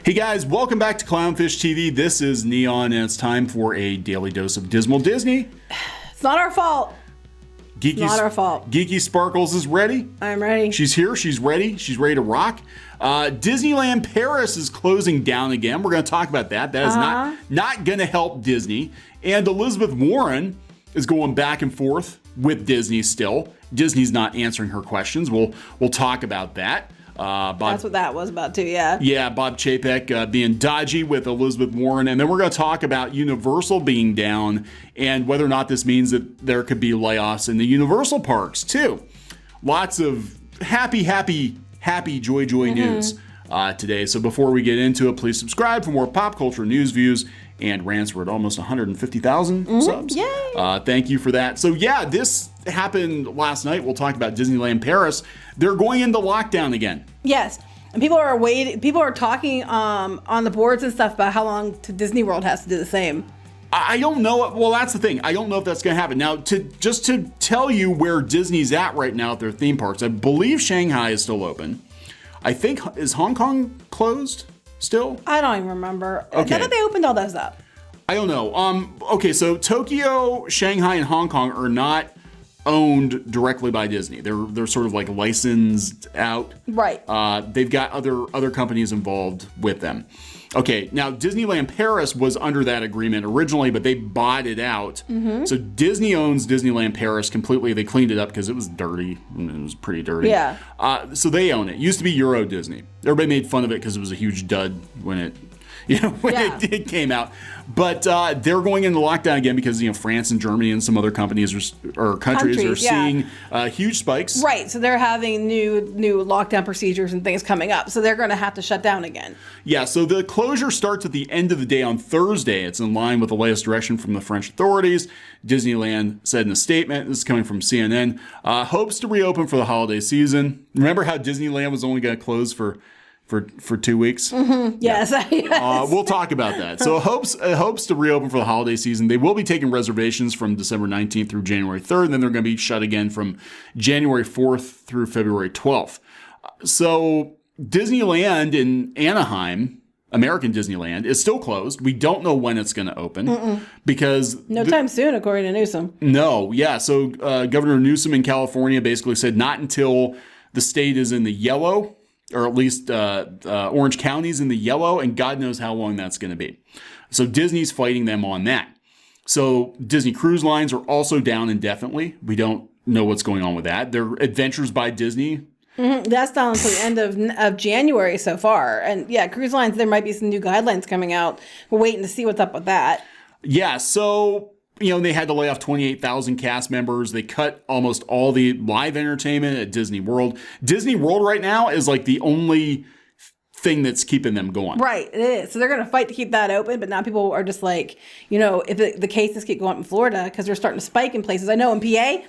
Hey guys, welcome back to Clownfish TV. This is Kneon, and it's time for a daily dose of Dismal Disney. It's not our fault. Geeky, not our fault. Geeky Sparkles is ready. I'm ready. She's here. She's ready. She's ready to rock. Disneyland Paris is closing down again. We're going to talk about that. That is not going to help Disney. And Elizabeth Warren is going back and forth with Disney still. Disney's not answering her questions. We'll talk about that. That's what that was about too, yeah. Yeah, Bob Chapek being dodgy with Elizabeth Warren. And then we're going to talk about Universal being down and whether or not this means that there could be layoffs in the Universal parks too. Lots of happy, joy news today. So before we get into it, please subscribe for more pop culture news, views, and rants. We're at almost 150,000 subs. Yay! Thank you for that. So yeah, this happened last night. We'll talk about Disneyland Paris. They're going into lockdown again. Yes. And people are waiting. People are talking on the boards and stuff about how long Disney World has to do the same. I don't know. Well, that's the thing. I don't know if that's going to happen. Now, just to tell you where Disney's at right now at their theme parks, I believe Shanghai is still open. I think, is Hong Kong closed still? I don't even remember. Okay. I thought they opened all those up. I don't know. Okay, so Tokyo, Shanghai, and Hong Kong are not owned directly by Disney. They're sort of like licensed out. Right. They've got other companies involved with them. Okay, now Disneyland Paris was under that agreement originally, but they bought it out. So Disney owns Disneyland Paris completely. They cleaned it up because it was dirty. It was pretty dirty. Yeah. So they own it. It used to be Euro Disney. Everybody made fun of it because it was a huge dud when it it came out. But they're going into lockdown again because France and Germany and some other companies or countries are seeing huge spikes. Right. So they're having new lockdown procedures and things coming up. So they're going to have to shut down again. Yeah. So the closure starts at the end of the day on Thursday. It's in line with the latest direction from the French authorities. Disneyland said in a statement, this is coming from CNN, hopes to reopen for the holiday season. Remember how Disneyland was only going to close for 2 weeks? Yes. Yes. We'll talk about that. So it hopes to reopen for the holiday season. They will be taking reservations from December 19th through January 3rd, and then they're going to be shut again from January 4th through February 12th. So Disneyland in Anaheim, American Disneyland, is still closed. We don't know when it's going to open because... No time soon, according to Newsom. No, yeah. So Governor Newsom in California basically said not until the state is in the yellow, or at least Orange County's in the yellow, and God knows how long that's going to be. So Disney's fighting them on that. So Disney Cruise Lines are also down indefinitely. We don't know what's going on with that. Their Adventures by Disney. That's down until the end of January so far. And yeah, cruise lines, there might be some new guidelines coming out. We're waiting to see what's up with that. Yeah, so... they had to lay off 28,000 cast members. They cut almost all the live entertainment at Disney World. Disney World right now is like the only thing that's keeping them going. Right, it is. So they're going to fight to keep that open, but now people are just like, if the cases keep going up in Florida, because they're starting to spike in places. I know in PA,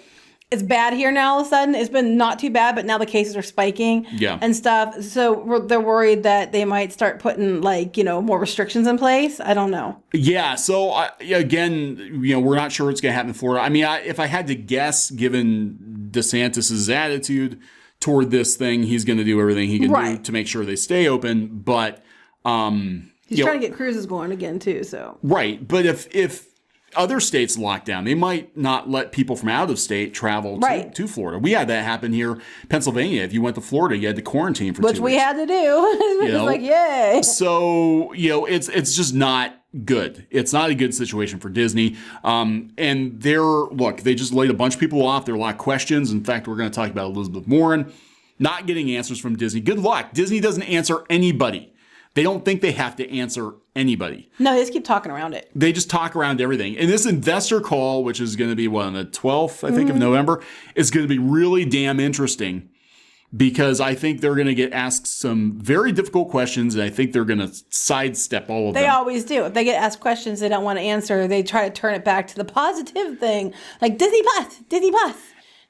it's bad here now all of a sudden. It's been not too bad, but now the cases are spiking and stuff. So they're worried that they might start putting more restrictions in place. I don't know. Yeah. So again, we're not sure what's going to happen in Florida. I mean, if I had to guess, given DeSantis's attitude toward this thing, he's going to do everything he can do to make sure they stay open. But he's trying to get cruises going again too. So right. But if other states lock down, they might not let people from out of state travel to Florida. We had that happen here, Pennsylvania. If you went to Florida, you had to quarantine for 2 weeks. Which we had to do. It was like, yay. So, it's just not good. It's not a good situation for Disney. And they just laid a bunch of people off. There are a lot of questions. In fact, we're going to talk about Elizabeth Warren not getting answers from Disney. Good luck. Disney doesn't answer anybody. They don't think they have to answer anybody. No, they just keep talking around it. They just talk around everything. And this investor call, which is going to be on the 12th, I think, of November, is going to be really damn interesting because I think they're going to get asked some very difficult questions, and I think they're going to sidestep all of them. They always do. If they get asked questions they don't want to answer, they try to turn it back to the positive thing, like Disney Plus. Did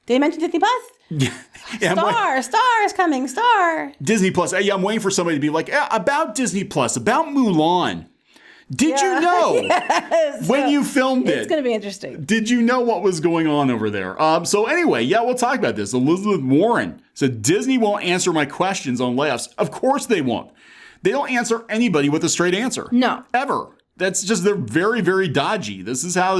they mention Disney Plus? Yeah, Star is coming. Star. Disney Plus. Yeah, I'm waiting for somebody to be like, about Disney Plus, about Mulan. Did you know when you filmed it? It's going to be interesting. Did you know what was going on over there? So anyway, we'll talk about this. Elizabeth Warren said, Disney won't answer my questions on layoffs. Of course they won't. They don't answer anybody with a straight answer. No. Ever. That's just, they're very, very dodgy. This is how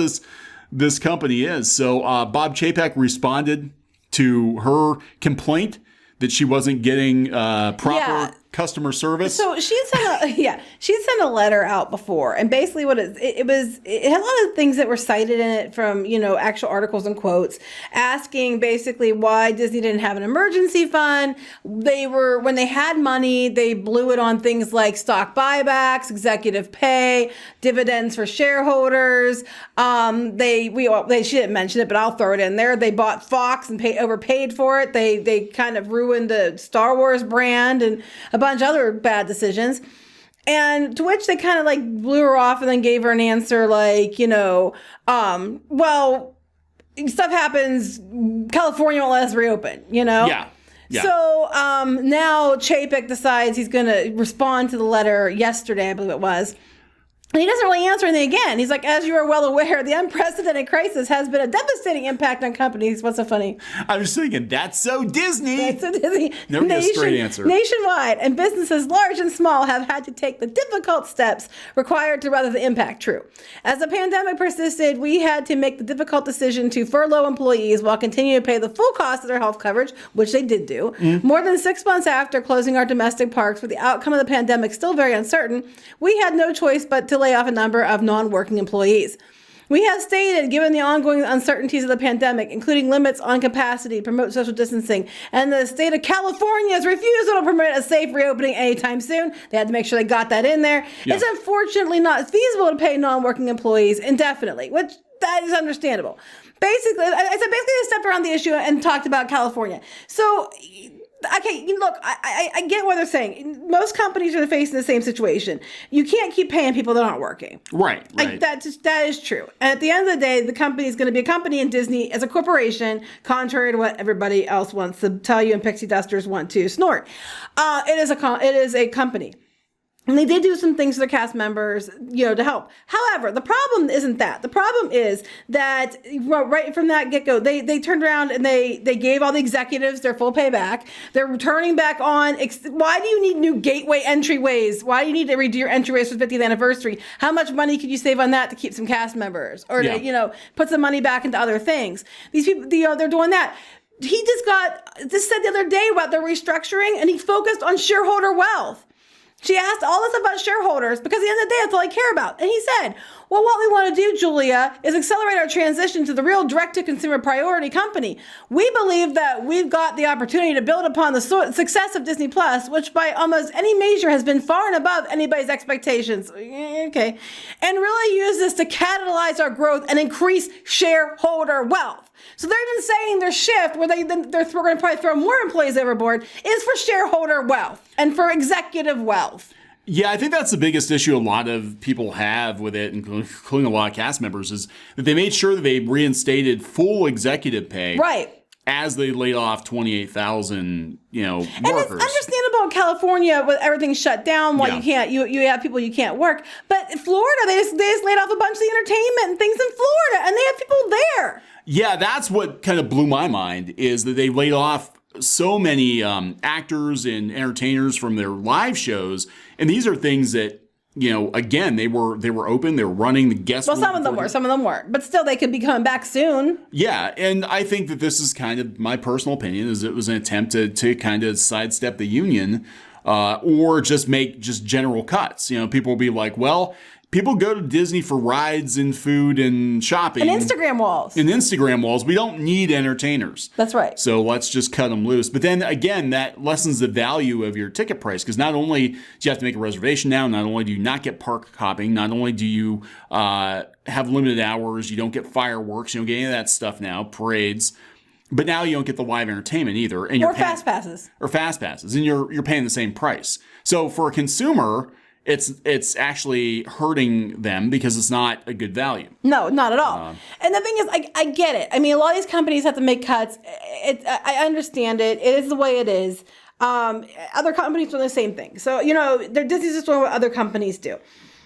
this company is. So Bob Chapek responded to her complaint that she wasn't getting proper customer service. So she sent a letter out before, and basically what it had a lot of things that were cited in it from, actual articles and quotes, asking basically why Disney didn't have an emergency fund. When they had money, they blew it on things like stock buybacks, executive pay, dividends for shareholders. She didn't mention it, but I'll throw it in there. They bought Fox and overpaid for it. They kind of ruined the Star Wars brand and a bunch of other bad decisions. And to which they kind of like blew her off and then gave her an answer like, well, stuff happens. California won't let us reopen, Yeah. So now Chapek decides he's going to respond to the letter yesterday, I believe it was. And he doesn't really answer anything again. He's like, as you are well aware, the unprecedented crisis has been a devastating impact on companies. What's so funny? I was thinking, that's so Disney. That's so Disney. Never get a straight answer. Nationwide, and businesses large and small have had to take the difficult steps required to weather the impact. True. As the pandemic persisted, we had to make the difficult decision to furlough employees while continuing to pay the full cost of their health coverage, which they did do. More than 6 months after closing our domestic parks, with the outcome of the pandemic still very uncertain, we had no choice but to lay off a number of non-working employees. We have stated, given the ongoing uncertainties of the pandemic, including limits on capacity to promote social distancing, and the state of California's refusal to permit a safe reopening anytime soon, they had to make sure they got that in there. Yeah. It's unfortunately not feasible to pay non-working employees indefinitely, which that is understandable. Basically, they stepped around the issue and talked about California. So, okay, look, I get what they're saying. Most companies are facing the same situation. You can't keep paying people that aren't working. Right. That is true. And at the end of the day, the company is going to be a company, and Disney as a corporation, contrary to what everybody else wants to tell you and pixie dusters want to snort. It is a company. And they did do some things to their cast members, to help. However, the problem isn't that. The problem is that right from that get-go, they turned around and they gave all the executives their full payback. They're turning back on. Why do you need new gateway entryways? Why do you need to redo your entryways for the 50th anniversary? How much money could you save on that to keep some cast members? Or to, put some money back into other things? These people, they're doing that. He just said the other day about their restructuring, and he focused on shareholder wealth. She asked all this about shareholders because at the end of the day, that's all I care about. And he said, well, what we want to do, Julia, is accelerate our transition to the real direct-to-consumer priority company. We believe that we've got the opportunity to build upon the success of Disney Plus, which by almost any measure has been far and above anybody's expectations. Okay. And really use this to catalyze our growth and increase shareholder wealth. So they're even saying their shift, where we're going to probably throw more employees overboard, is for shareholder wealth and for executive wealth. Yeah, I think that's the biggest issue a lot of people have with it, including a lot of cast members, is that they made sure that they reinstated full executive pay. Right. As they laid off 28,000, workers. And it's understandable in California with everything shut down. While you have people you can't work. But in Florida, they just laid off a bunch of the entertainment and things in Florida, and they have people there. Yeah, that's what kind of blew my mind, is that they laid off so many actors and entertainers from their live shows. And these are things that, again, they were open, they were running, the guests. Well, some of them weren't, but still they could be coming back soon. Yeah, and I think that this is kind of my personal opinion, is it was an attempt to kind of sidestep the union, or just make general cuts. People will be like, well, people go to Disney for rides and food and shopping. And Instagram walls. We don't need entertainers. That's right. So let's just cut them loose. But then again, that lessens the value of your ticket price, because not only do you have to make a reservation now, not only do you not get park hopping, not only do you have limited hours, you don't get fireworks, you don't get any of that stuff now, parades. But now you don't get the live entertainment either. And or fast passes. And you're paying the same price. So for a consumer, it's actually hurting them because it's not a good value. No, not at all. And the thing is, I get it. I mean, a lot of these companies have to make cuts. I understand it. It is the way it is. Other companies do the same thing. So, Disney's just doing what other companies do.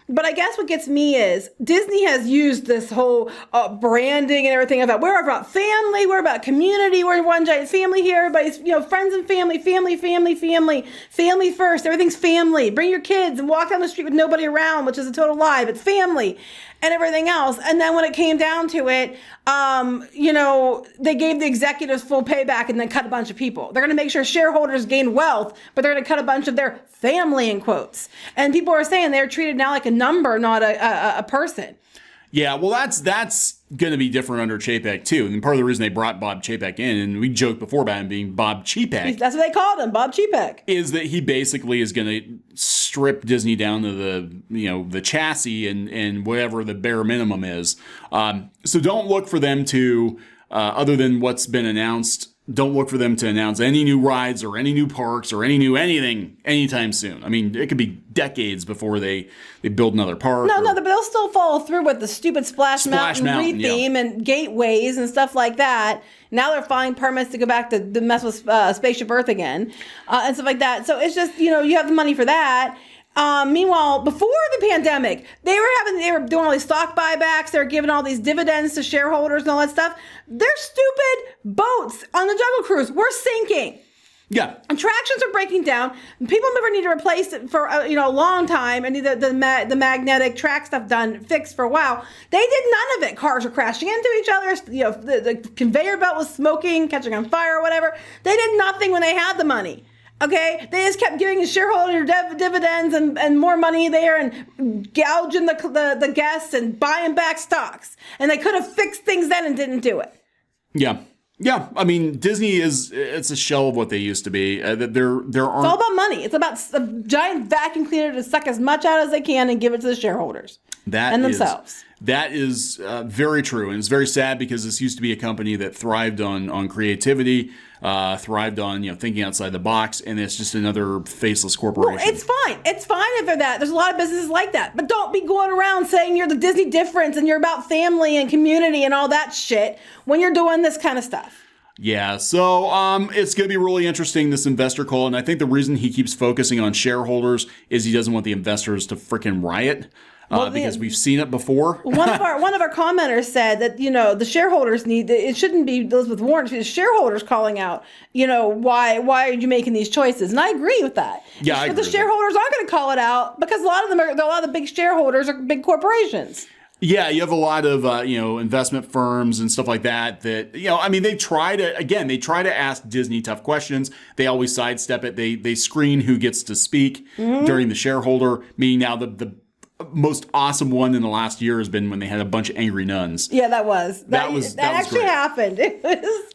But I guess what gets me is Disney has used this whole branding and everything about we're about family, we're about community, we're one giant family here. Everybody's, friends and family first. Everything's family. Bring your kids and walk down the street with nobody around, which is a total lie, but family and everything else. And then when it came down to it, they gave the executives full payback and then cut a bunch of people. They're going to make sure shareholders gain wealth, but they're going to cut a bunch of their family in quotes. And people are saying they're treated now like a number, not a person. Yeah, well, that's going to be different under Chapek, too. And part of the reason they brought Bob Chapek in, and we joked before about him being Bob Chapek. That's what they called him, Bob Chapek. Is that he basically is going to strip Disney down to the chassis and whatever the bare minimum is. So don't look for them to, other than what's been announced, don't look for them to announce any new rides or any new parks or any new anything anytime soon. I mean, it could be decades before they build another park. No, but they'll still follow through with the stupid Splash Mountain re-theme and gateways and stuff like that. Now they're filing permits to go back to mess with Spaceship Earth again and stuff like that. So it's just, you have the money for that. Meanwhile, before the pandemic, they were doing all these stock buybacks. They were giving all these dividends to shareholders and all that stuff. Their stupid boats on the Jungle Cruise were sinking. Yeah. Attractions are breaking down. People never need to replace it for a long time and need the magnetic track stuff fixed for a while. They did none of it. Cars were crashing into each other. The conveyor belt was smoking, catching on fire or whatever. They did nothing when they had the money. Okay, they just kept giving shareholder dividends and more money there and gouging the guests and buying back stocks. And they could have fixed things then and didn't do it. Yeah. Yeah, I mean, Disney it's a shell of what they used to be. It's all about money. It's about a giant vacuum cleaner to suck as much out as they can and give it to the shareholders and themselves. That is very true. And it's very sad because this used to be a company that thrived on creativity, thrived on thinking outside the box, and it's just another faceless corporation. Well, it's fine. It's fine if they're that. There's a lot of businesses like that. But don't be going around saying you're the Disney difference and you're about family and community and all that shit when you're doing this kind of stuff. Yeah, so it's going to be really interesting, this investor call, and I think the reason he keeps focusing on shareholders is he doesn't want the investors to freaking riot. Because we've seen it before. one of our commenters said that the shareholders it shouldn't be Elizabeth Warren, it's the shareholders calling out why are you making these choices, and I agree with that. Yeah, I agree. But the shareholders aren't going to call it out because a lot of the big shareholders are big corporations. Yeah, you have a lot of investment firms and stuff like that. I mean, they try to ask Disney tough questions. They always sidestep it. They screen who gets to speak during the shareholder meeting. Now the most awesome one in the last year has been when they had a bunch of angry nuns. Yeah, that actually great. Happened.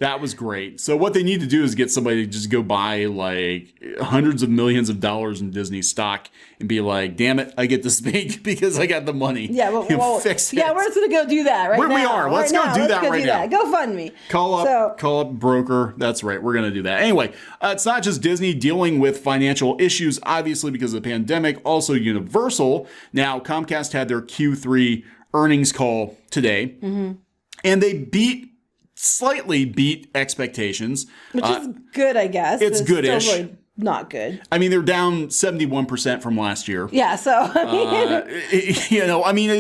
That was great. So what they need to do is get somebody to just go buy like hundreds of millions of dollars in Disney stock and be like, damn it, I get to speak because I got the money. Yeah, well, fix it. Yeah, we're just going to go do that right now. We are. Let's go do that right now. Go fund me. Call up broker. That's right. We're going to do that. Anyway, it's not just Disney dealing with financial issues, obviously, because of the pandemic. Also, Universal. Now, Comcast had their Q3 earnings call today, and they slightly beat expectations. Which is good, I guess. It's goodish. Still really not good. I mean, they're down 71% from last year. Yeah, so it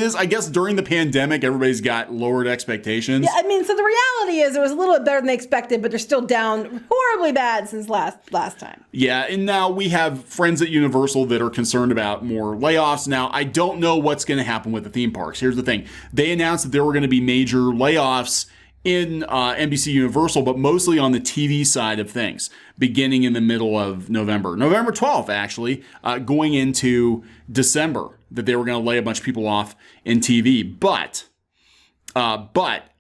is. I guess during the pandemic, everybody's got lowered expectations. Yeah, I mean, so the reality is it was a little bit better than they expected, but they're still down horribly bad since last time. Yeah, and now we have friends at Universal that are concerned about more layoffs. Now, I don't know what's going to happen with the theme parks. Here's the thing: they announced that there were going to be major layoffs in NBC Universal, but mostly on the TV side of things, beginning in the middle of November 12th, actually, going into December, that they were going to lay a bunch of people off in TV. But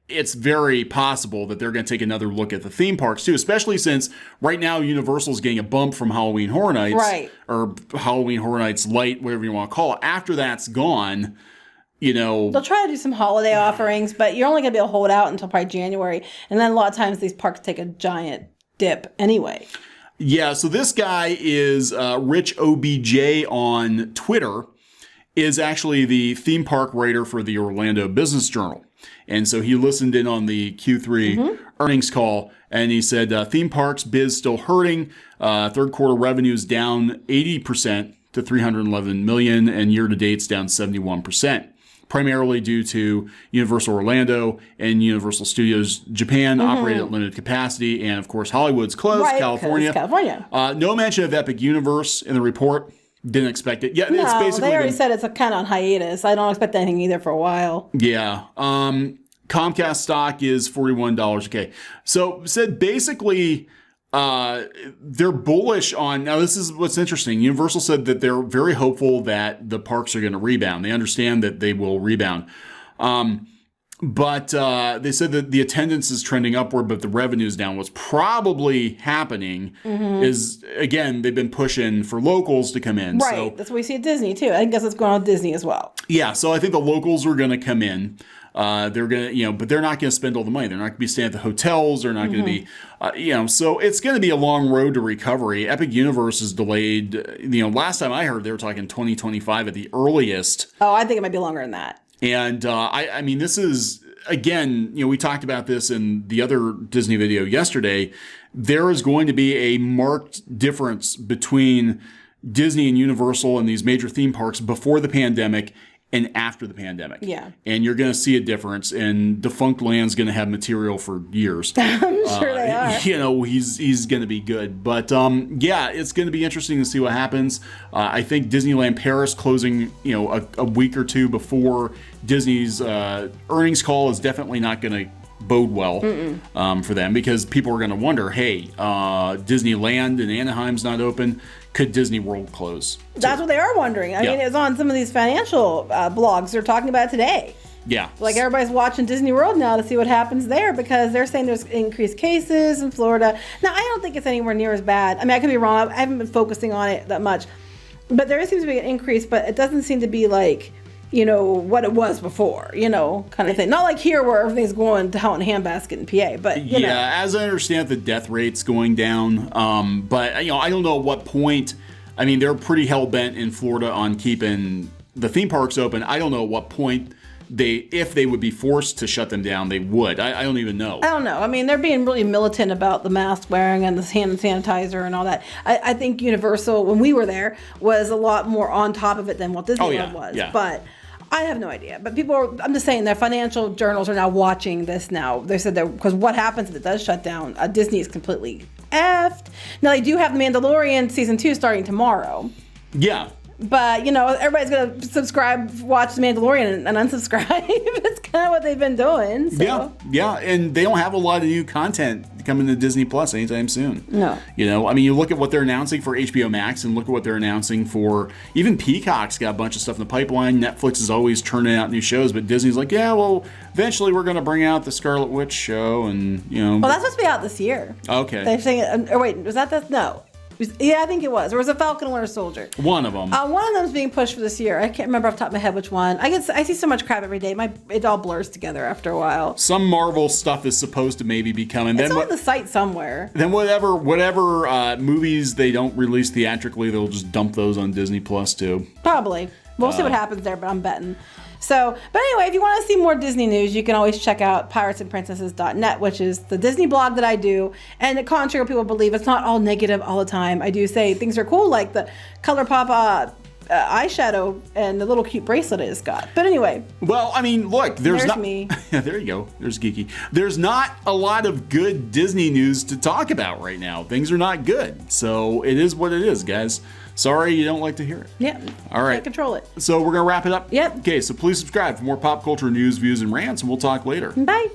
it's very possible that they're going to take another look at the theme parks too, especially since right now Universal's getting a bump from Halloween Horror Nights, right, or Halloween Horror Nights Light, whatever you want to call it. After that's gone, they'll try to do some holiday offerings, but you're only going to be able to hold out until probably January. And then a lot of times these parks take a giant dip anyway. Yeah, so this guy is Rich OBJ on Twitter, is actually the theme park writer for the Orlando Business Journal. And so he listened in on the Q3 earnings call, and he said, theme parks biz still hurting. Third quarter revenues down 80% to 311 million, and year to date's down 71%. Primarily due to Universal Orlando and Universal Studios Japan operate at limited capacity, and of course Hollywood's closed, Right, 'cause California. No mention of Epic Universe in the report. Didn't expect it. Yeah, No, it's basically they already said it's kind of on hiatus. I don't expect anything either for a while. Yeah. Comcast stock is $41. Okay. So said basically they're bullish on, now this is what's interesting. Universal said that they're very hopeful that the parks are going to rebound. They understand that they will rebound. But they said that the attendance is trending upward, but the revenue is down. What's probably happening is, again, they've been pushing for locals to come in. Right. So, that's what we see at Disney, too. I think that's what's going on with Disney as well. yeah, so I think the locals are going to come in. They're going to, but they're not going to spend all the money. They're not going to be staying at the hotels. They're not going to be, so it's going to be a long road to recovery. Epic Universe is delayed. Last time I heard, they were talking 2025 at the earliest. Oh, I think it might be longer than that. And I mean, this is, again, we talked about this in the other Disney video yesterday. There is going to be a marked difference between Disney and Universal and these major theme parks before the pandemic and after the pandemic. Yeah. And you're going to see a difference, and Defunct Land's going to have material for years. I'm sure they are. He's going to be good. But it's going to be interesting to see what happens. I think Disneyland Paris closing, a week or two before Disney's earnings call is definitely not going to bode well for them, because people are going to wonder, hey, Disneyland in Anaheim's not open. Could Disney World close? That's what they are wondering. I mean, it's on some of these financial blogs. They're talking about it today. Yeah. Like everybody's watching Disney World now to see what happens there, because they're saying there's increased cases in Florida. Now, I don't think it's anywhere near as bad. I mean, I could be wrong. I haven't been focusing on it that much. But there seems to be an increase, but it doesn't seem to be like, what it was before, kind of thing. Not like here where everything's going to hell in a handbasket in PA, but, as I understand, the death rate's going down. But, I don't know at what point. I mean, they're pretty hell-bent in Florida on keeping the theme parks open. I don't know at what point if they would be forced to shut them down, they would. I don't even know. I don't know. I mean, they're being really militant about the mask wearing and the hand sanitizer and all that. I think Universal, when we were there, was a lot more on top of it than Walt Disney World was. Yeah. But I have no idea. But I'm just saying, their financial journals are now watching this now. They said that because what happens if it does shut down? Disney is completely effed. Now, they do have The Mandalorian Season 2 starting tomorrow. Yeah. But, everybody's going to subscribe, watch The Mandalorian and unsubscribe. It's kind of what they've been doing. So. Yeah. And they don't have a lot of new content coming to Disney Plus anytime soon. No. I mean, you look at what they're announcing for HBO Max and look at what they're announcing for, even Peacock's got a bunch of stuff in the pipeline. Netflix is always churning out new shows, but Disney's like, yeah, well, eventually we're going to bring out the Scarlet Witch show and, Well, that's supposed to be out this year. Okay. They're saying, or wait, was that no. Yeah, I think it was. Or was it Falcon and Winter Soldier? One of them. One of them's being pushed for this year. I can't remember off the top of my head which one. I see so much crap every day. It all blurs together after a while. Some Marvel stuff is supposed to maybe be coming. It's on the site somewhere. Then whatever movies they don't release theatrically, they'll just dump those on Disney Plus too. Probably. We'll see what happens there, but I'm betting. So, but anyway, if you want to see more Disney news, you can always check out piratesandprincesses.net, which is the Disney blog that I do. And contrary to what people believe, it's not all negative all the time. I do say things are cool, like the ColourPop eyeshadow and the little cute bracelet I just got. But anyway. Well, I mean, look, there's not me. Yeah, there you go. There's Geeky. There's not a lot of good Disney news to talk about right now. Things are not good. So it is what it is, guys. Sorry you don't like to hear it. Yeah. All right. Can't control it. So we're going to wrap it up. Yep. Okay, so please subscribe for more pop culture news, views, and rants, and we'll talk later. Bye.